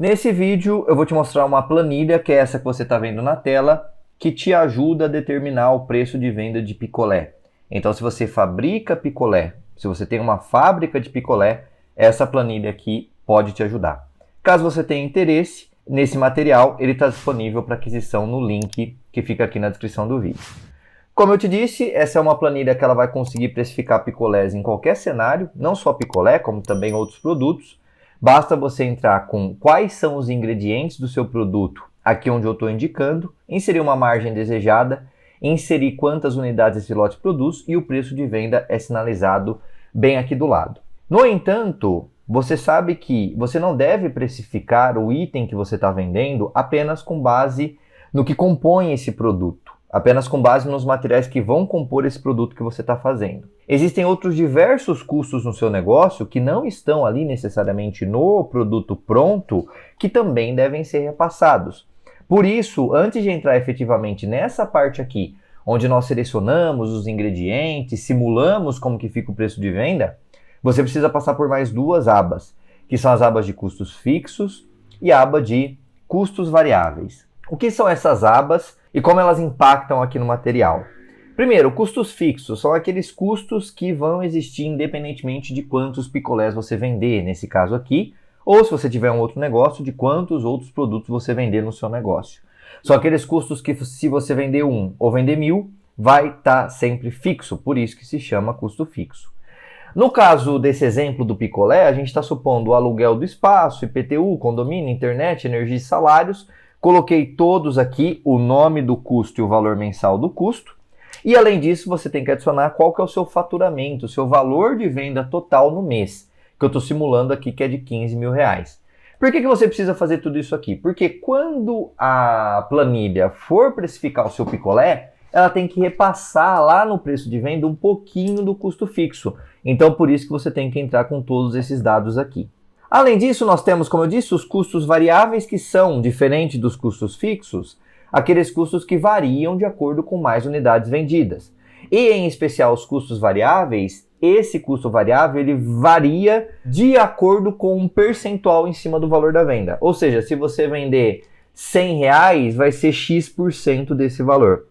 Nesse vídeo eu vou te mostrar uma planilha, que é essa que você está vendo na tela, que te ajuda a determinar o preço de venda de picolé. Então, se você fabrica picolé, se você tem uma fábrica de picolé, essa planilha aqui pode te ajudar. Caso você tenha interesse nesse material, ele está disponível para aquisição no link que fica aqui na descrição do vídeo. Como eu te disse, essa é uma planilha que ela vai conseguir precificar picolés em qualquer cenário, não só picolé, como também outros produtos. Basta você entrar com quais são os ingredientes do seu produto, aqui onde eu estou indicando, inserir uma margem desejada, inserir quantas unidades esse lote produz e o preço de venda é sinalizado bem aqui do lado. No entanto, você sabe que você não deve precificar o item que você está vendendo apenas com base no que compõe esse produto, apenas com base nos materiais que vão compor esse produto que você está fazendo. Existem outros diversos custos no seu negócio que não estão ali necessariamente no produto pronto, que também devem ser repassados. Por isso, antes de entrar efetivamente nessa parte aqui, onde nós selecionamos os ingredientes, simulamos como que fica o preço de venda, você precisa passar por mais duas abas, que são as abas de custos fixos e a aba de custos variáveis. O que são essas abas e como elas impactam aqui no material? Primeiro, custos fixos são aqueles custos que vão existir independentemente de quantos picolés você vender, nesse caso aqui, ou se você tiver um outro negócio, de quantos outros produtos você vender no seu negócio. São aqueles custos que, se você vender 1 ou vender 1000, vai estar sempre fixo, por isso que se chama custo fixo. No caso desse exemplo do picolé, a gente está supondo o aluguel do espaço, IPTU, condomínio, internet, energia e salários. Coloquei todos aqui, o nome do custo e o valor mensal do custo. E além disso, você tem que adicionar qual que é o seu faturamento, o seu valor de venda total no mês, que eu estou simulando aqui, que é de 15 mil reais. Por que você precisa fazer tudo isso aqui? Porque quando a planilha for precificar o seu picolé, ela tem que repassar lá no preço de venda um pouquinho do custo fixo. Então, por isso que você tem que entrar com todos esses dados aqui. Além disso, nós temos, como eu disse, os custos variáveis, que são, diferente dos custos fixos, aqueles custos que variam de acordo com mais unidades vendidas. E, em especial, os custos variáveis, esse custo variável ele varia de acordo com um percentual em cima do valor da venda. Ou seja, se você vender 100 reais, vai ser X% desse valor.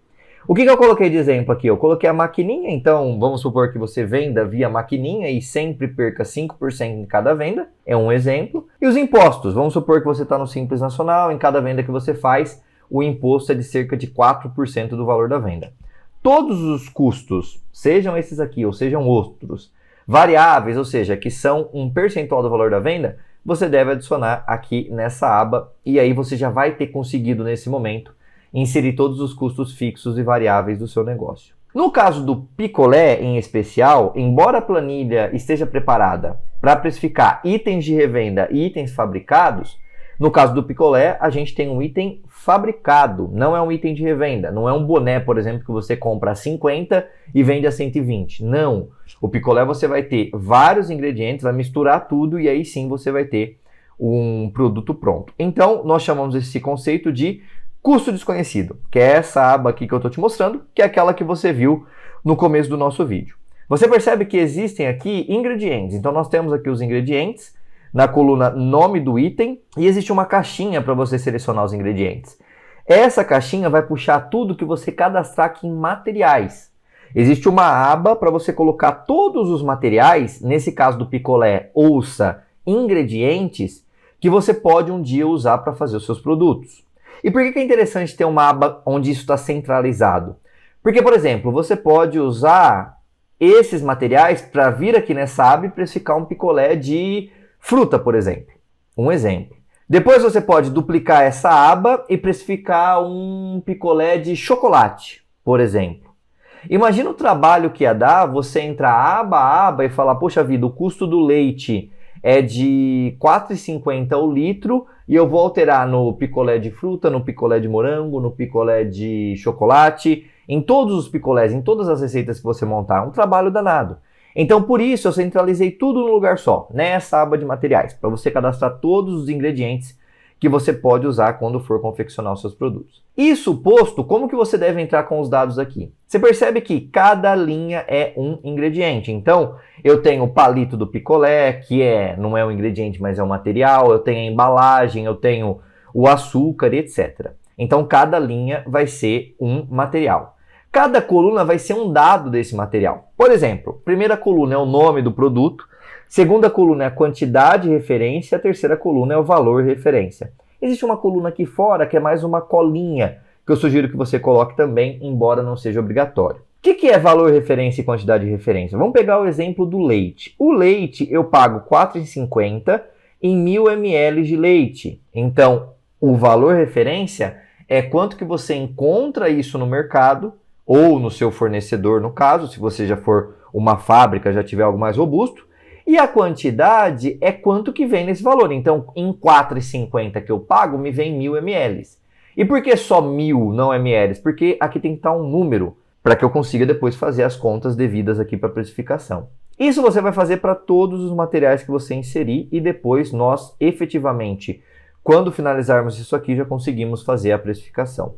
O que eu coloquei de exemplo aqui? Eu coloquei a maquininha, então vamos supor que você venda via maquininha e sempre perca 5% em cada venda, é um exemplo. E os impostos, vamos supor que você está no Simples Nacional, em cada venda que você faz, o imposto é de cerca de 4% do valor da venda. Todos os custos, sejam esses aqui ou sejam outros, variáveis, ou seja, que são um percentual do valor da venda, você deve adicionar aqui nessa aba e aí você já vai ter conseguido nesse momento inserir todos os custos fixos e variáveis do seu negócio. No caso do picolé em especial, embora a planilha esteja preparada para precificar itens de revenda e itens fabricados, no caso do picolé a gente tem um item fabricado, não é um item de revenda, não é um boné, por exemplo, que você compra a 50 e vende a 120, não. O picolé você vai ter vários ingredientes, vai misturar tudo e aí sim você vai ter um produto pronto. Então nós chamamos esse conceito de custo desconhecido, que é essa aba aqui que eu estou te mostrando, que é aquela que você viu no começo do nosso vídeo. Você percebe que existem aqui ingredientes, então nós temos aqui os ingredientes na coluna nome do item e existe uma caixinha para você selecionar os ingredientes. Essa caixinha vai puxar tudo que você cadastrar aqui em materiais. Existe uma aba para você colocar todos os materiais, nesse caso do picolé, ouça ingredientes, que você pode um dia usar para fazer os seus produtos. E por que é interessante ter uma aba onde isso está centralizado? Porque, por exemplo, você pode usar esses materiais para vir aqui nessa aba e precificar um picolé de fruta, por exemplo. Um exemplo. Depois você pode duplicar essa aba e precificar um picolé de chocolate, por exemplo. Imagina o trabalho que ia dar você entrar aba a aba e falar, poxa vida, o custo do leite é de R$ 4,50 o litro e eu vou alterar no picolé de fruta, no picolé de morango, no picolé de chocolate, em todos os picolés, em todas as receitas que você montar. É um trabalho danado. Então, por isso, eu centralizei tudo num lugar só, nessa aba de materiais, para você cadastrar todos os ingredientes que você pode usar quando for confeccionar os seus produtos. Isso posto, como que você deve entrar com os dados aqui? Você percebe que cada linha é um ingrediente. Então, eu tenho o palito do picolé, que não é um ingrediente, mas é um material. Eu tenho a embalagem, eu tenho o açúcar, etc. Então, cada linha vai ser um material. Cada coluna vai ser um dado desse material. Por exemplo, primeira coluna é o nome do produto, segunda coluna é a quantidade referência, a terceira coluna é o valor referência. Existe uma coluna aqui fora que é mais uma colinha, que eu sugiro que você coloque também, embora não seja obrigatório. O que é valor referência e quantidade de referência? Vamos pegar o exemplo do leite. O leite eu pago R$ 4,50 em 1.000 ml de leite. Então, o valor referência é quanto que você encontra isso no mercado, ou no seu fornecedor, no caso, se você já for uma fábrica, já tiver algo mais robusto, e a quantidade é quanto que vem nesse valor. Então, em R$ 4,50 que eu pago, me vem 1.000 ml. E por que só 1.000, não ml? Porque aqui tem que estar um número, para que eu consiga depois fazer as contas devidas aqui para a precificação. Isso você vai fazer para todos os materiais que você inserir, e depois nós, efetivamente, quando finalizarmos isso aqui, já conseguimos fazer a precificação.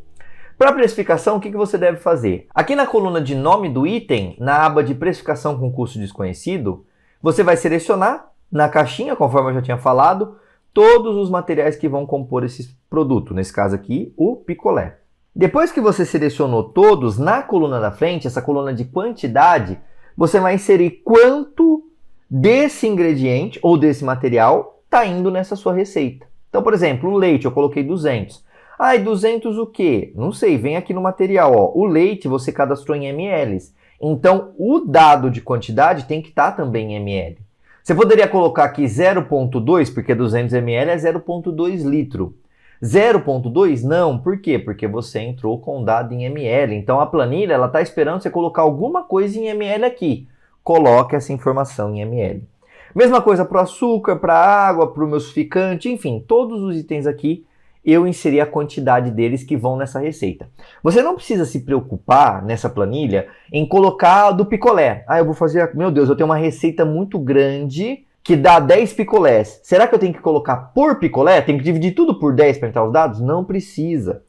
Para a precificação, o que você deve fazer? Aqui na coluna de nome do item, na aba de precificação com custo desconhecido, você vai selecionar na caixinha, conforme eu já tinha falado, todos os materiais que vão compor esse produto. Nesse caso aqui, o picolé. Depois que você selecionou todos, na coluna da frente, essa coluna de quantidade, você vai inserir quanto desse ingrediente ou desse material está indo nessa sua receita. Então, por exemplo, o leite eu coloquei 200. Ah, e 200 o quê? Não sei, vem aqui no material. Ó. O leite você cadastrou em ml. Então, o dado de quantidade tem que estar também em ml. Você poderia colocar aqui 0,2, porque 200 ml é 0,2 litro. 0,2 não, por quê? Porque você entrou com o dado em ml. Então, a planilha está esperando você colocar alguma coisa em ml aqui. Coloque essa informação em ml. Mesma coisa para o açúcar, para a água, para o emulsificante, enfim, todos os itens aqui eu inseri a quantidade deles que vão nessa receita. Você não precisa se preocupar nessa planilha em colocar do picolé. Ah, eu vou fazer, meu Deus, eu tenho uma receita muito grande que dá 10 picolés. Será que eu tenho que colocar por picolé? Tem que dividir tudo por 10 para entrar os dados? Não precisa.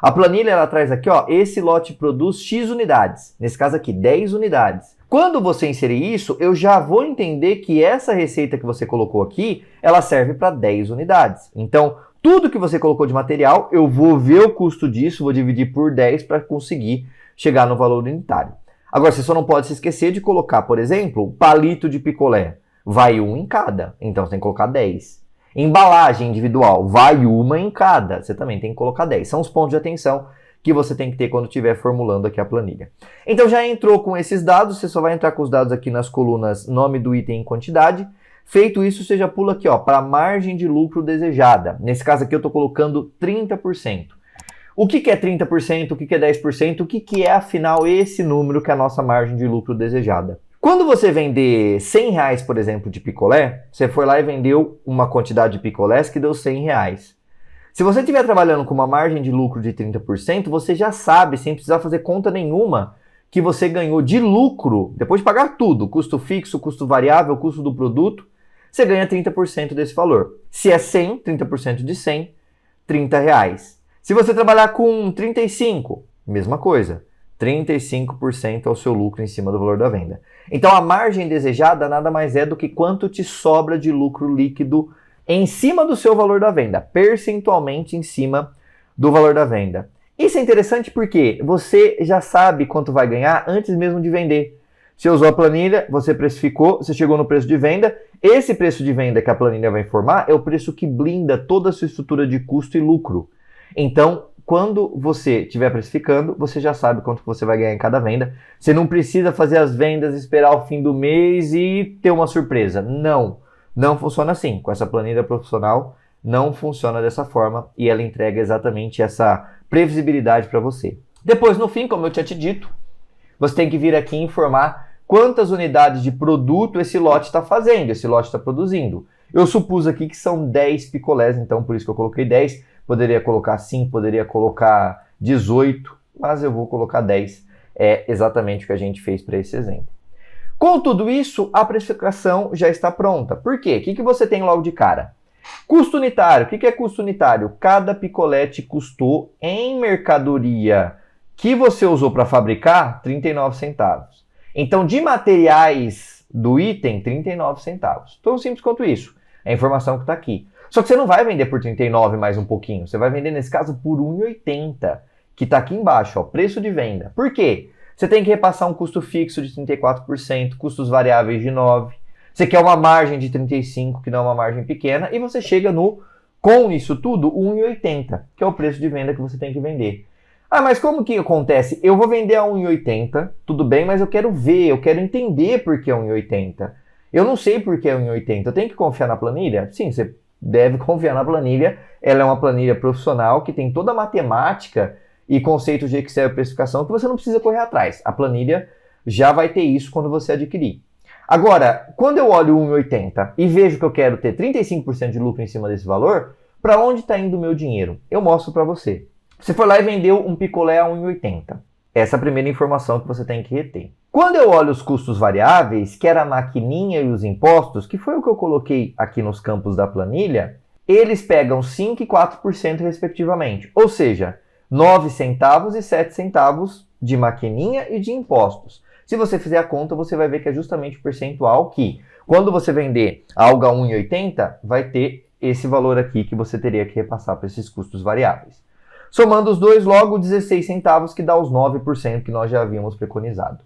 A planilha ela traz aqui, ó, esse lote produz X unidades. Nesse caso aqui, 10 unidades. Quando você inserir isso, eu já vou entender que essa receita que você colocou aqui, ela serve para 10 unidades. Então, tudo que você colocou de material, eu vou ver o custo disso, vou dividir por 10 para conseguir chegar no valor unitário. Agora, você só não pode se esquecer de colocar, por exemplo, palito de picolé. Vai um em cada, então você tem que colocar 10. Embalagem individual, vai uma em cada, você também tem que colocar 10. São os pontos de atenção que você tem que ter quando estiver formulando aqui a planilha. Então já entrou com esses dados, você só vai entrar com os dados aqui nas colunas nome do item e quantidade. Feito isso, você já pula aqui para a margem de lucro desejada. Nesse caso aqui eu estou colocando 30%. O que é 30%? O que é 10%? O que é, afinal, esse número que é a nossa margem de lucro desejada? Quando você vender R$100, por exemplo, de picolé, você foi lá e vendeu uma quantidade de picolés que deu R$100. Se você estiver trabalhando com uma margem de lucro de 30%, você já sabe, sem precisar fazer conta nenhuma, que você ganhou de lucro, depois de pagar tudo, custo fixo, custo variável, custo do produto, você ganha 30% desse valor. Se é 100, 30% de 100, R$30. Se você trabalhar com 35, mesma coisa. 35% é o seu lucro em cima do valor da venda. Então a margem desejada nada mais é do que quanto te sobra de lucro líquido em cima do seu valor da venda, percentualmente em cima do valor da venda. Isso é interessante porque você já sabe quanto vai ganhar antes mesmo de vender. Você usou a planilha, você precificou, você chegou no preço de venda. Esse preço de venda que a planilha vai informar é o preço que blinda toda a sua estrutura de custo e lucro. Então, quando você estiver precificando, você já sabe quanto você vai ganhar em cada venda. Você não precisa fazer as vendas, esperar o fim do mês e ter uma surpresa. Não funciona assim. Com essa planilha profissional, não funciona dessa forma e ela entrega exatamente essa previsibilidade para você. Depois, no fim, como eu tinha te dito, você tem que vir aqui e informar quantas unidades de produto esse lote está fazendo, esse lote está produzindo. Eu supus aqui que são 10 picolés, então por isso que eu coloquei 10. Poderia colocar 5, poderia colocar 18, mas eu vou colocar 10. É exatamente o que a gente fez para esse exemplo. Com tudo isso, a precificação já está pronta. Por quê? O que você tem logo de cara? Custo unitário. O que é custo unitário? Cada picolé te custou em mercadoria que você usou para fabricar 39 centavos. Então, de materiais do item, 39 centavos. Tão simples quanto isso. É a informação que está aqui. Só que você não vai vender por 39 mais um pouquinho. Você vai vender, nesse caso, por 1,80, que está aqui embaixo, ó, preço de venda. Por quê? Você tem que repassar um custo fixo de 34%, custos variáveis de 9%. Você quer uma margem de 35%, que não é uma margem pequena, e você chega no, com isso tudo, 1,80, que é o preço de venda que você tem que vender. Ah, mas como que acontece? Eu vou vender a 1,80, tudo bem, mas eu quero ver, eu quero entender por que é 1,80. Eu não sei por que é 1,80. Eu tenho que confiar na planilha? Sim, você deve confiar na planilha. Ela é uma planilha profissional que tem toda a matemática e conceitos de Excel e precificação que você não precisa correr atrás. A planilha já vai ter isso quando você adquirir. Agora, quando eu olho 1,80 e vejo que eu quero ter 35% de lucro em cima desse valor, para onde está indo o meu dinheiro? Eu mostro para você. Você foi lá e vendeu um picolé a 1,80. Essa é a primeira informação que você tem que reter. Quando eu olho os custos variáveis, que era a maquininha e os impostos, que foi o que eu coloquei aqui nos campos da planilha, eles pegam 5% e 4% respectivamente. Ou seja, 9 centavos e 7 centavos de maquininha e de impostos. Se você fizer a conta, você vai ver que é justamente o percentual que, quando você vender algo a 1,80, vai ter esse valor aqui que você teria que repassar para esses custos variáveis. Somando os dois, logo 16 centavos, que dá os 9% que nós já havíamos preconizado.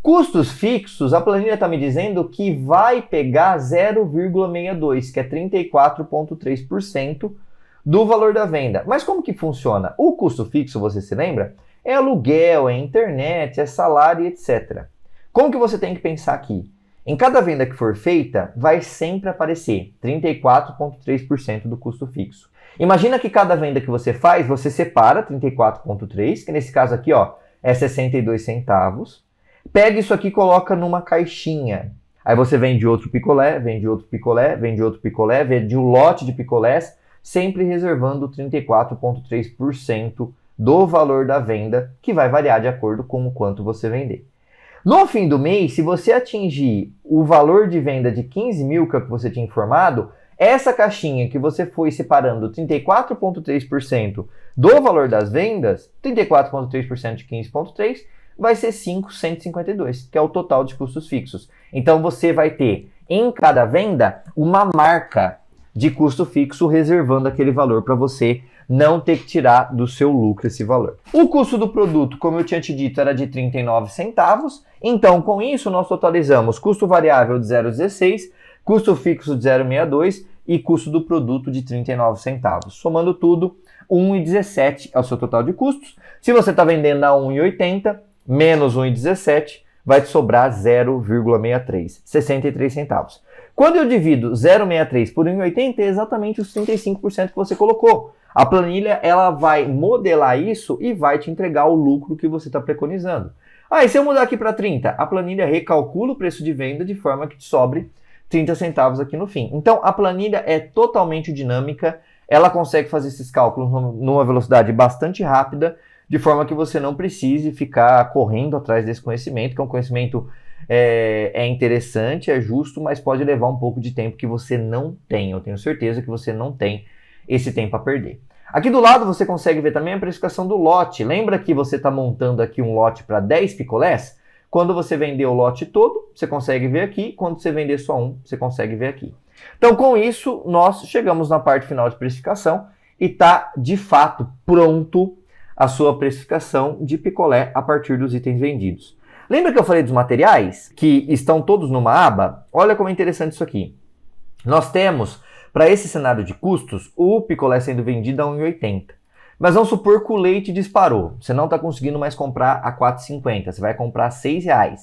Custos fixos, a planilha está me dizendo que vai pegar 0,62, que é 34,3% do valor da venda. Mas como que funciona? O custo fixo, você se lembra? É aluguel, é internet, é salário, etc. Como que você tem que pensar aqui? Em cada venda que for feita, vai sempre aparecer 34,3% do custo fixo. Imagina que cada venda que você faz, você separa 34,3%, que nesse caso aqui ó, é 62 centavos. Pega isso aqui e coloca numa caixinha. Aí você vende outro picolé, vende outro picolé, vende outro picolé, vende um lote de picolés, sempre reservando 34,3% do valor da venda, que vai variar de acordo com o quanto você vender. No fim do mês, se você atingir o valor de venda de 15 mil, que é o que você tinha informado, essa caixinha que você foi separando 34,3% do valor das vendas, 34,3% de 15,3%, vai ser 5,152, que é o total de custos fixos. Então você vai ter em cada venda uma marca de custo fixo reservando aquele valor para você não ter que tirar do seu lucro esse valor. O custo do produto, como eu tinha te dito, era de 39 centavos. Então, com isso, nós totalizamos custo variável de 0,16, custo fixo de 0,62 e custo do produto de 39 centavos. Somando tudo, 1,17 é o seu total de custos. Se você está vendendo a 1,80, menos 1,17, vai te sobrar 0,63, 63 centavos. Quando eu divido 0,63 por 1,80, é exatamente os 35% que você colocou. A planilha ela vai modelar isso e vai te entregar o lucro que você está preconizando. Ah, e se eu mudar aqui para 30? A planilha recalcula o preço de venda de forma que te sobre 30 centavos aqui no fim. Então, a planilha é totalmente dinâmica, ela consegue fazer esses cálculos numa velocidade bastante rápida, de forma que você não precise ficar correndo atrás desse conhecimento, que é um conhecimento é interessante, é justo, mas pode levar um pouco de tempo que você não tem. Eu tenho certeza que você não tem esse tempo a perder. Aqui do lado você consegue ver também a precificação do lote. Lembra que você está montando aqui um lote para 10 picolés? Quando você vender o lote todo, você consegue ver aqui. Quando você vender só um, você consegue ver aqui. Então, com isso, nós chegamos na parte final de precificação e está, de fato, pronto a sua precificação de picolé a partir dos itens vendidos. Lembra que eu falei dos materiais, que estão todos numa aba? Olha como é interessante isso aqui. Nós temos, para esse cenário de custos, o picolé sendo vendido a 1,80. Mas vamos supor que o leite disparou. Você não está conseguindo mais comprar a 4,50. Você vai comprar a R$6.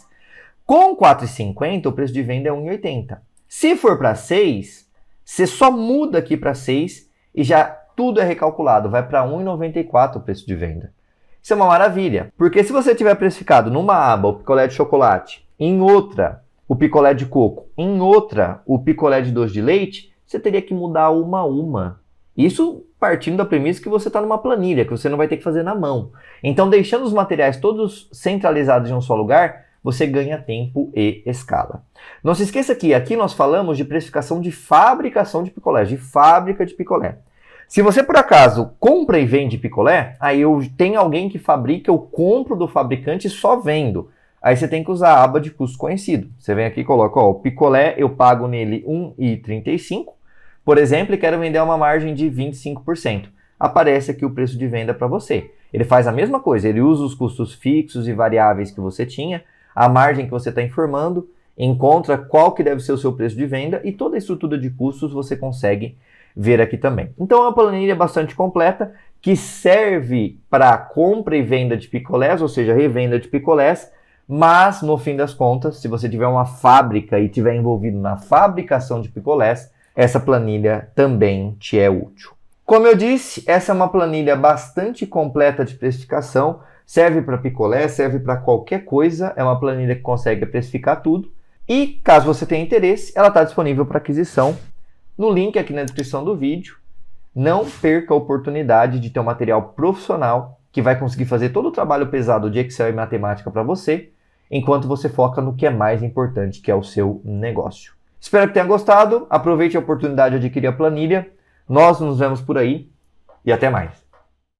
Com 4,50, o preço de venda é 1,80. Se for para 6, você só muda aqui para 6 e já tudo é recalculado. Vai para 1,94 o preço de venda. Isso é uma maravilha. Porque se você tiver precificado numa aba o picolé de chocolate, em outra o picolé de coco, em outra o picolé de doce de leite, você teria que mudar uma a uma. Isso partindo da premissa que você está numa planilha, que você não vai ter que fazer na mão. Então, deixando os materiais todos centralizados em um só lugar, você ganha tempo e escala. Não se esqueça que aqui nós falamos de precificação de fabricação de picolé, de fábrica de picolé. Se você, por acaso, compra e vende picolé, aí eu tenho alguém que fabrica, eu compro do fabricante e só vendo. Aí você tem que usar a aba de custo conhecido. Você vem aqui e coloca, ó, o picolé, eu pago nele R$ 1,35, por exemplo, e quero vender uma margem de 25%. Aparece aqui o preço de venda para você. Ele faz a mesma coisa, ele usa os custos fixos e variáveis que você tinha, a margem que você está informando, encontra qual que deve ser o seu preço de venda e toda a estrutura de custos você consegue ver aqui também. Então é uma planilha bastante completa que serve para compra e venda de picolés, ou seja, revenda de picolés, mas no fim das contas, se você tiver uma fábrica e estiver envolvido na fabricação de picolés, essa planilha também te é útil. Como eu disse, essa é uma planilha bastante completa de precificação, serve para picolé, serve para qualquer coisa, é uma planilha que consegue precificar tudo. E caso você tenha interesse, ela está disponível para aquisição no link aqui na descrição do vídeo. Não perca a oportunidade de ter um material profissional que vai conseguir fazer todo o trabalho pesado de Excel e matemática para você, enquanto você foca no que é mais importante, que é o seu negócio. Espero que tenha gostado, aproveite a oportunidade de adquirir a planilha. Nós nos vemos por aí e até mais.